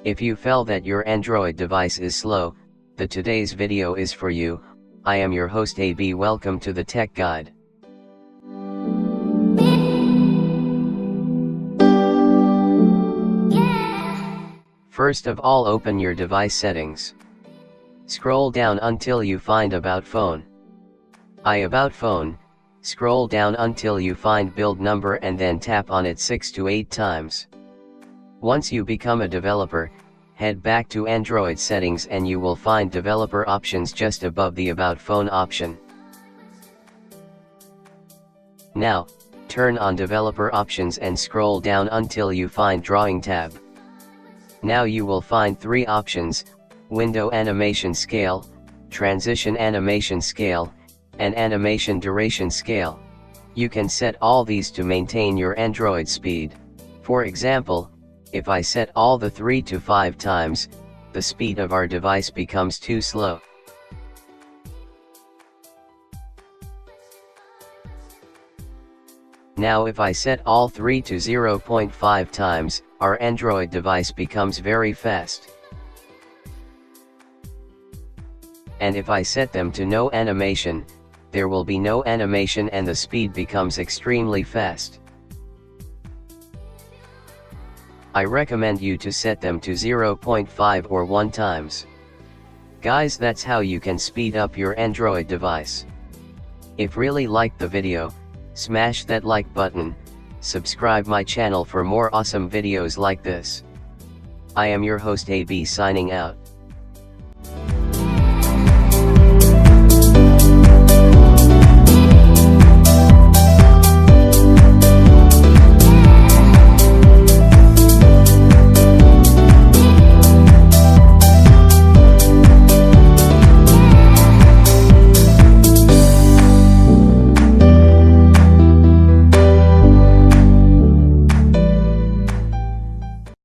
If you felt that your Android device is slow, today's video is for you. I am your host AB. Welcome to the Tech Guide. First of all, open your device settings. Scroll down until you find About Phone. About Phone. Scroll down until you find build number and then tap on it 6 to 8 times. Once you become a developer, head back to Android settings and you will find developer options just above the About Phone option. Now, turn on developer options and scroll down until you find Drawing tab. Now you will find 3 options: Window Animation Scale, Transition Animation Scale, and Animation Duration Scale. You can set all these to maintain your Android speed. For example, if I set all the 3 to 5 times, the speed of our device becomes too slow. Now if I set all 3 to 0.5 times, our Android device becomes very fast. And if I set them to no animation, there will be no animation and the speed becomes extremely fast. I recommend you to set them to 0.5 or 1 times. Guys, that's how you can speed up your Android device. If really liked the video, smash that like button, subscribe my channel for more awesome videos like this. I am your host AB signing out.